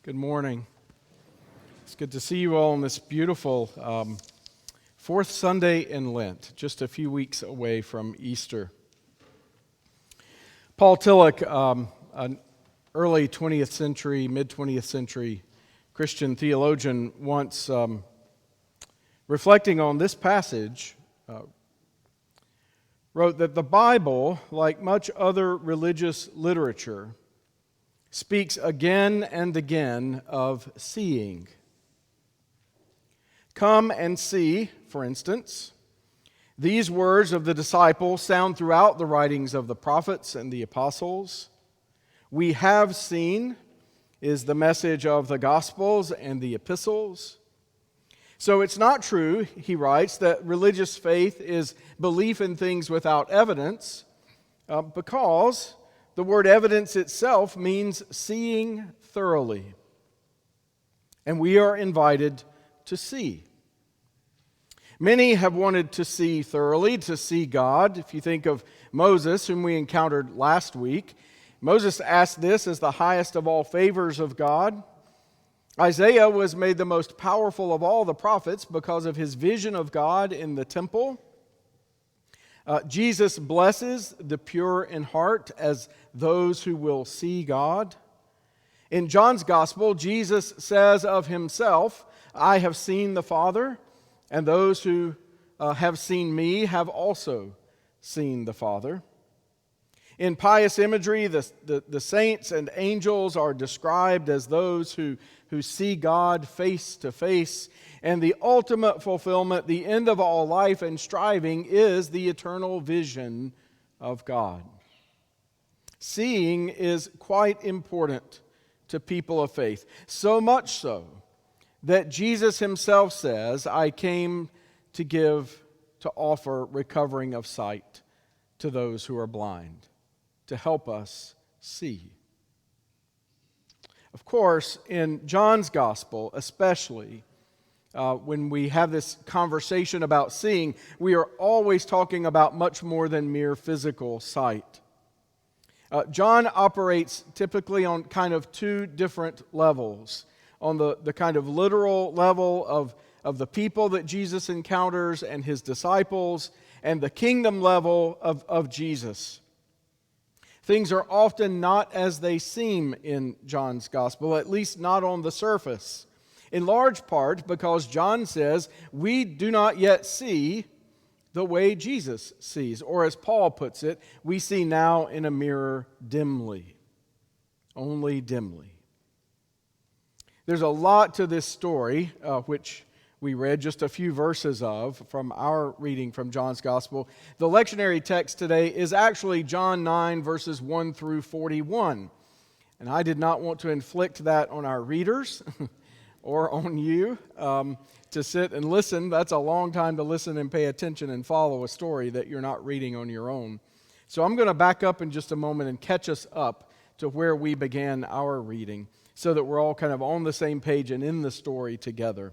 Good morning. It's good to see you all on this beautiful fourth Sunday in Lent, just a few weeks away from Easter. Paul Tillich, an early 20th century, mid-20th century Christian theologian, once reflecting on this passage, wrote that the Bible, like much other religious literature, speaks again and again of seeing. Come and see, for instance. These words of the disciple sound throughout the writings of the prophets and the apostles. We have seen is the message of the Gospels and the epistles. So it's not true, he writes, that religious faith is belief in things without evidence, because the word evidence itself means seeing thoroughly. And we are invited to see. Many have wanted to see thoroughly, to see God. If you think of Moses, whom we encountered last week, Moses asked this as the highest of all favors of God. Isaiah was made the most powerful of all the prophets because of his vision of God in the temple. Jesus blesses the pure in heart as those who will see God. In John's Gospel, Jesus says of himself, I have seen the Father, and those who have seen me have also seen the Father. In pious imagery, the saints and angels are described as those who see God face to face. And the ultimate fulfillment, the end of all life and striving, is the eternal vision of God. Seeing is quite important to people of faith, so much so that Jesus himself says, I came to offer recovering of sight to those who are blind, to help us see. Of course, in John's Gospel especially, when we have this conversation about seeing, we are always talking about much more than mere physical sight. John operates typically on kind of two different levels. On the kind of literal level of the people that Jesus encounters and his disciples, and the kingdom level of Jesus. Things are often not as they seem in John's Gospel, at least not on the surface. In large part because John says, we do not yet see the way Jesus sees. Or as Paul puts it, we see now in a mirror dimly. Only dimly. There's a lot to this story, which we read just a few verses of from our reading from John's Gospel. The lectionary text today is actually John 9, verses 1 through 41. And I did not want to inflict that on our readers or on you to sit and listen. That's a long time to listen and pay attention and follow a story that you're not reading on your own. So I'm going to back up in just a moment and catch us up to where we began our reading so that we're all kind of on the same page and in the story together.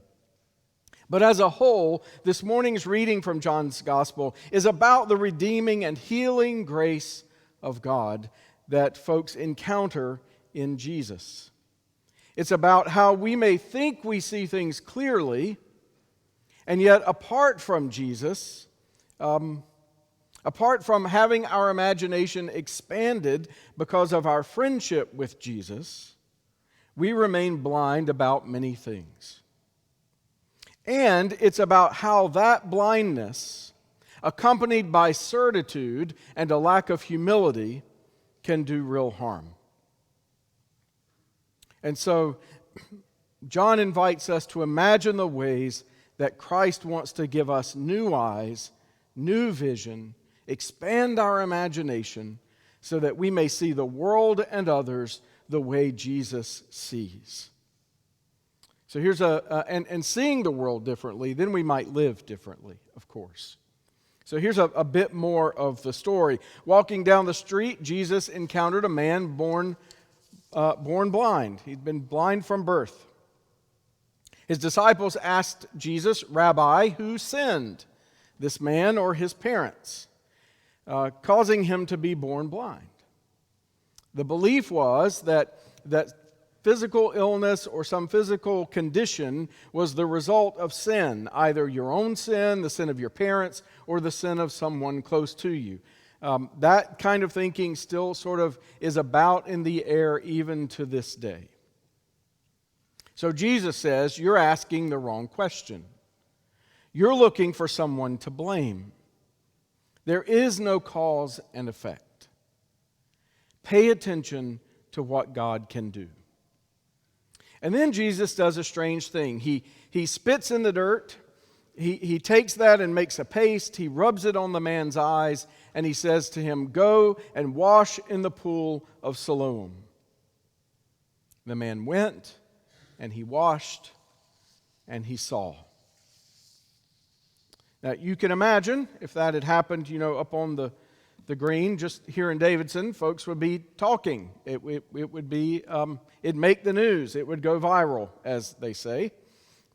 But as a whole, this morning's reading from John's Gospel is about the redeeming and healing grace of God that folks encounter in Jesus. It's about how we may think we see things clearly, and yet apart from Jesus, apart from having our imagination expanded because of our friendship with Jesus, we remain blind about many things. And it's about how that blindness, accompanied by certitude and a lack of humility, can do real harm. And so, John invites us to imagine the ways that Christ wants to give us new eyes, new vision, expand our imagination, so that we may see the world and others the way Jesus sees. So here's and seeing the world differently, then we might live differently, of course. So here's a bit more of the story. Walking down the street, Jesus encountered a man born blind. He'd been blind from birth. His disciples asked Jesus, Rabbi, who sinned, this man or his parents, causing him to be born blind? The belief was that physical illness or some physical condition was the result of sin, either your own sin, the sin of your parents, or the sin of someone close to you. That kind of thinking still sort of is about in the air even to this day. So Jesus says, you're asking the wrong question. You're looking for someone to blame. There is no cause and effect. Pay attention to what God can do. And then Jesus does a strange thing. He spits in the dirt. He takes that and makes a paste. He rubs it on the man's eyes, and he says to him, "Go and wash in the pool of Siloam." The man went, and he washed, and he saw. Now, you can imagine if that had happened, up on the green, just here in Davidson, folks would be talking. It would be, it'd make the news. It would go viral, as they say,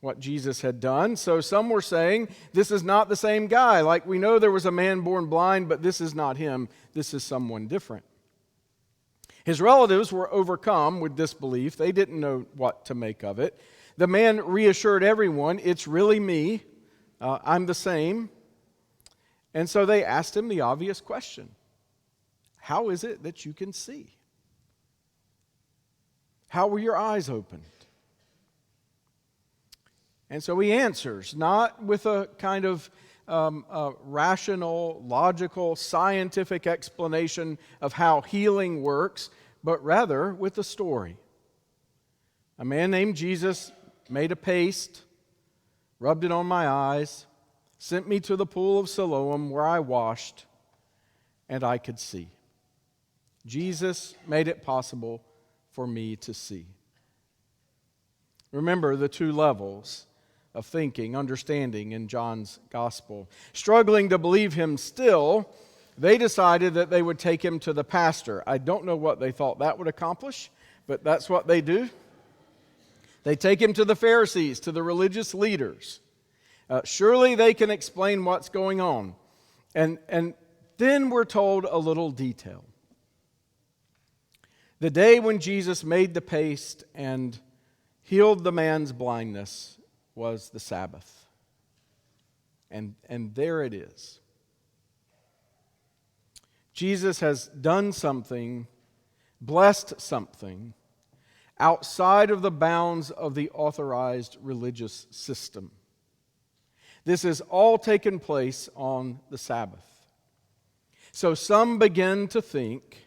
what Jesus had done. So some were saying, this is not the same guy. Like, we know there was a man born blind, but this is not him. This is someone different. His relatives were overcome with disbelief. They didn't know what to make of it. The man reassured everyone, it's really me. I'm the same. And so they asked him the obvious question. How is it that you can see? How were your eyes opened? And so he answers, not with a kind of rational, logical, scientific explanation of how healing works, but rather with a story. A man named Jesus made a paste, rubbed it on my eyes, sent me to the pool of Siloam where I washed, and I could see. Jesus made it possible for me to see. Remember the two levels of thinking, understanding in John's gospel. Struggling to believe him still, they decided that they would take him to the pastor. I don't know what they thought that would accomplish, but that's what they do. They take him to the Pharisees, to the religious leaders. Surely they can explain what's going on. And then we're told a little detail. The day when Jesus made the paste and healed the man's blindness was the Sabbath. And there it is. Jesus has done something, blessed something, outside of the bounds of the authorized religious system. This has all taken place on the Sabbath. So some begin to think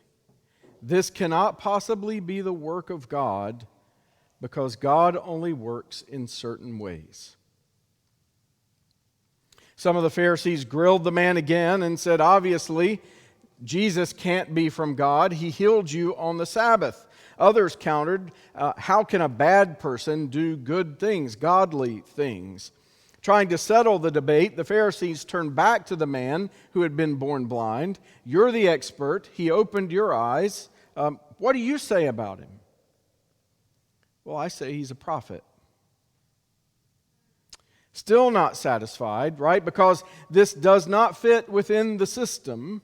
this cannot possibly be the work of God because God only works in certain ways. Some of the Pharisees grilled the man again and said, obviously, Jesus can't be from God. He healed you on the Sabbath. Others countered, how can a bad person do good things, godly things? Trying to settle the debate, the Pharisees turned back to the man who had been born blind. You're the expert. He opened your eyes. What do you say about him? Well, I say he's a prophet. Still not satisfied, right? Because this does not fit within the system.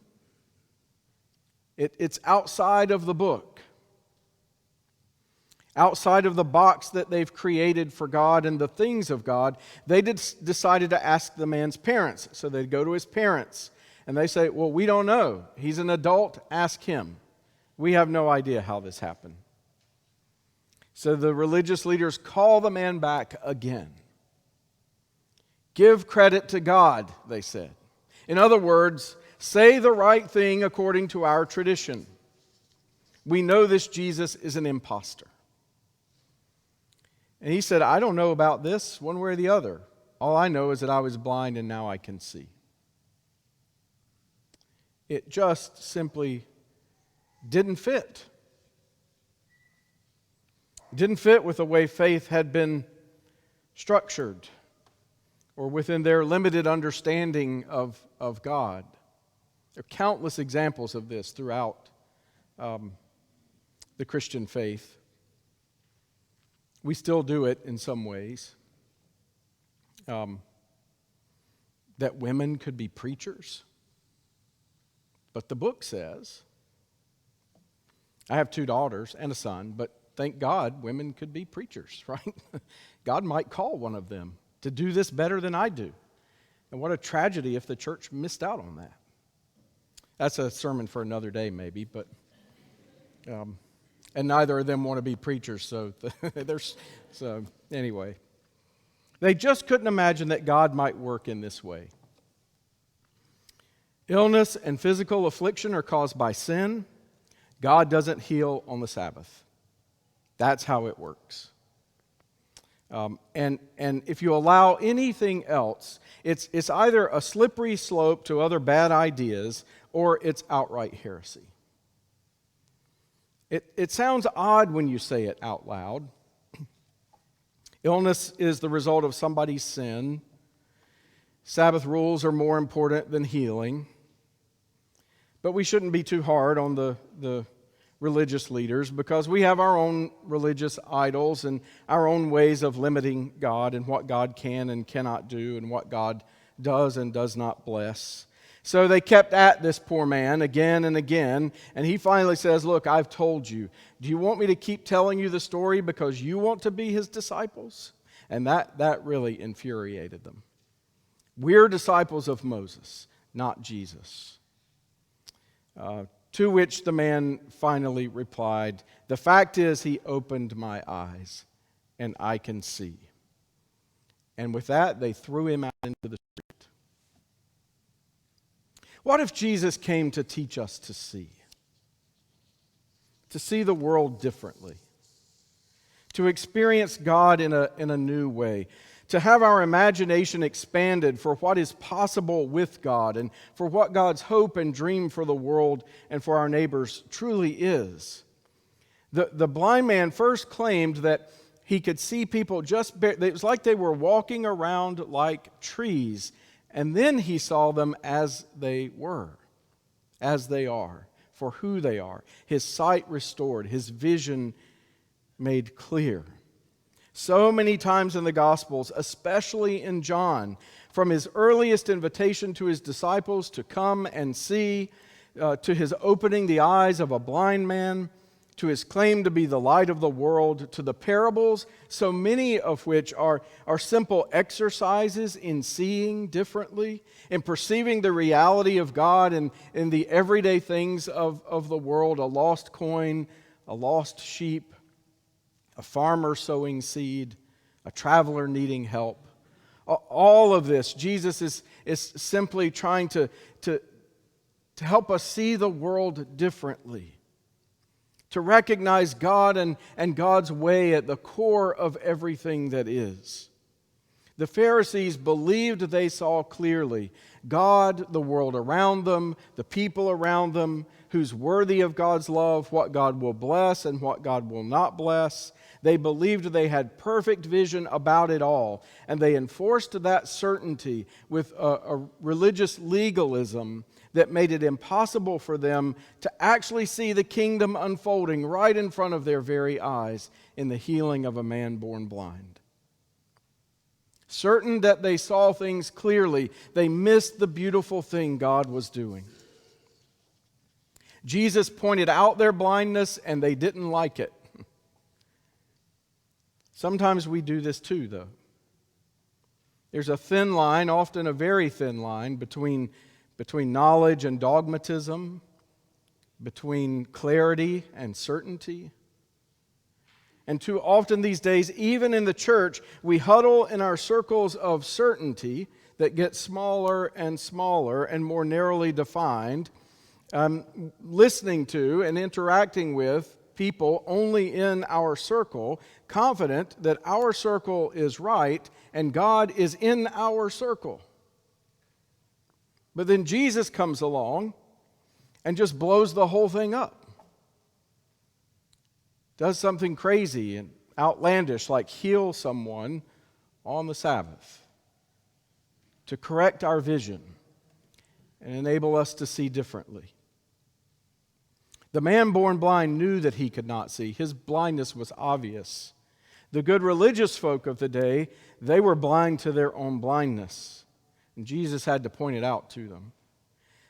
It's outside of the book. Outside of the box that they've created for God and the things of God, they decided to ask the man's parents. So they'd go to his parents, and they say, well, we don't know. He's an adult, ask him. We have no idea how this happened. So the religious leaders call the man back again. Give credit to God, they said. In other words, say the right thing according to our tradition. We know this Jesus is an imposter. And he said, I don't know about this one way or the other. All I know is that I was blind and now I can see. It just simply didn't fit. It didn't fit with the way faith had been structured or within their limited understanding of God. There are countless examples of this throughout the Christian faith. We still do it in some ways. That women could be preachers. But the book says, I have 2 daughters and a son, but thank God women could be preachers, right? God might call one of them to do this better than I do. And what a tragedy if the church missed out on that. That's a sermon for another day maybe, but and neither of them want to be preachers, so anyway. They just couldn't imagine that God might work in this way. Illness and physical affliction are caused by sin. God doesn't heal on the Sabbath. That's how it works. And if you allow anything else, it's either a slippery slope to other bad ideas or it's outright heresy. It sounds odd when you say it out loud. Illness is the result of somebody's sin. Sabbath rules are more important than healing. But we shouldn't be too hard on the religious leaders because we have our own religious idols and our own ways of limiting God and what God can and cannot do and what God does and does not bless. So they kept at this poor man again and again, and he finally says, look, I've told you. Do you want me to keep telling you the story because you want to be his disciples? And that really infuriated them. We're disciples of Moses, not Jesus. To which the man finally replied, the fact is he opened my eyes, and I can see. And with that, they threw him out into the street. What if Jesus came to teach us to see the world differently, to experience God in a new way, to have our imagination expanded for what is possible with God and for what God's hope and dream for the world and for our neighbors truly is? The blind man first claimed that he could see people it was like they were walking around like trees. And then he saw them as they were, as they are, for who they are. His sight restored, his vision made clear. So many times in the Gospels, especially in John, from his earliest invitation to his disciples to come and see, to his opening the eyes of a blind man, to his claim to be the light of the world, to the parables, so many of which are simple exercises in seeing differently, in perceiving the reality of God and in the everyday things of the world, a lost coin, a lost sheep, a farmer sowing seed, a traveler needing help. All of this, Jesus is simply trying to help us see the world differently, to recognize God and God's way at the core of everything that is. The Pharisees believed they saw clearly God, the world around them, the people around them, who's worthy of God's love, what God will bless and what God will not bless. They believed they had perfect vision about it all, and they enforced that certainty with a religious legalism that made it impossible for them to actually see the kingdom unfolding right in front of their very eyes in the healing of a man born blind. Certain that they saw things clearly, they missed the beautiful thing God was doing. Jesus pointed out their blindness, and they didn't like it. Sometimes we do this too, though. There's a thin line, often a very thin line, between knowledge and dogmatism, between clarity and certainty. And too often these days, even in the church, we huddle in our circles of certainty that get smaller and smaller and more narrowly defined, listening to and interacting with people only in our circle, confident that our circle is right and God is in our circle. But then Jesus comes along and just blows the whole thing up. Does something crazy and outlandish like heal someone on the Sabbath to correct our vision and enable us to see differently. The man born blind knew that he could not see. His blindness was obvious. The good religious folk of the day, they were blind to their own blindness. And Jesus had to point it out to them.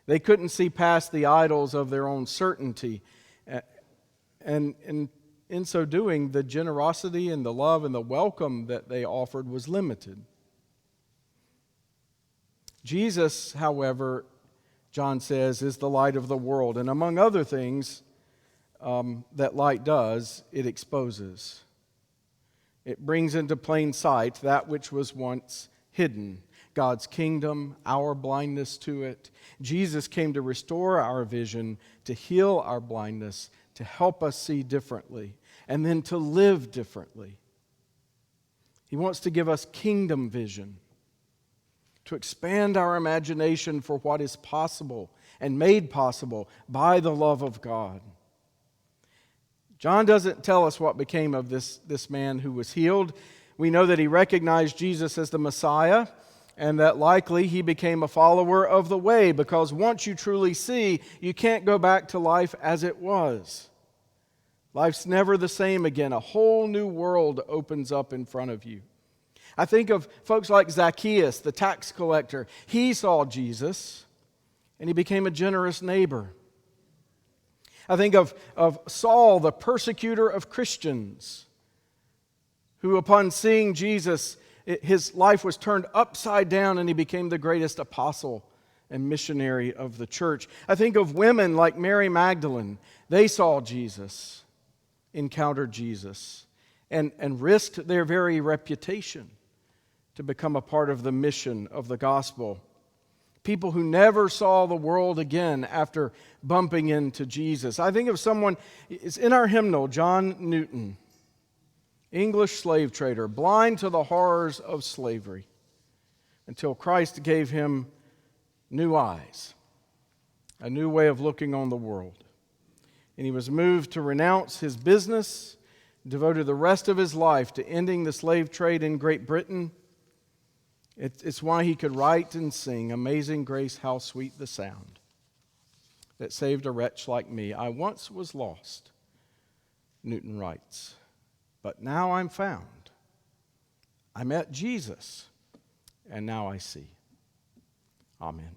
They couldn't see past the idols of their own certainty. And in so doing, the generosity and the love and the welcome that they offered was limited. Jesus, however, John says, is the light of the world. And among other things that light does, it exposes. It brings into plain sight that which was once hidden. God's kingdom, our blindness to it. Jesus came to restore our vision, to heal our blindness, to help us see differently, and then to live differently. He wants to give us kingdom vision, to expand our imagination for what is possible and made possible by the love of God. John doesn't tell us what became of this man who was healed. We know that he recognized Jesus as the Messiah, and that likely he became a follower of the way, because once you truly see, you can't go back to life as it was. Life's never the same again. A whole new world opens up in front of you. I think of folks like Zacchaeus, the tax collector. He saw Jesus, and he became a generous neighbor. I think of Saul, the persecutor of Christians, who upon seeing Jesus, his life was turned upside down and he became the greatest apostle and missionary of the church. I think of women like Mary Magdalene. They saw Jesus, encountered Jesus, and risked their very reputation to become a part of the mission of the gospel. People who never saw the world again after bumping into Jesus. I think of someone, it's in our hymnal, John Newton, English slave trader, blind to the horrors of slavery, until Christ gave him new eyes, a new way of looking on the world. And he was moved to renounce his business, devoted the rest of his life to ending the slave trade in Great Britain. It's why he could write and sing, "Amazing Grace, how sweet the sound that saved a wretch like me. I once was lost," Newton writes, "but now I'm found. I met Jesus, and now I see." Amen.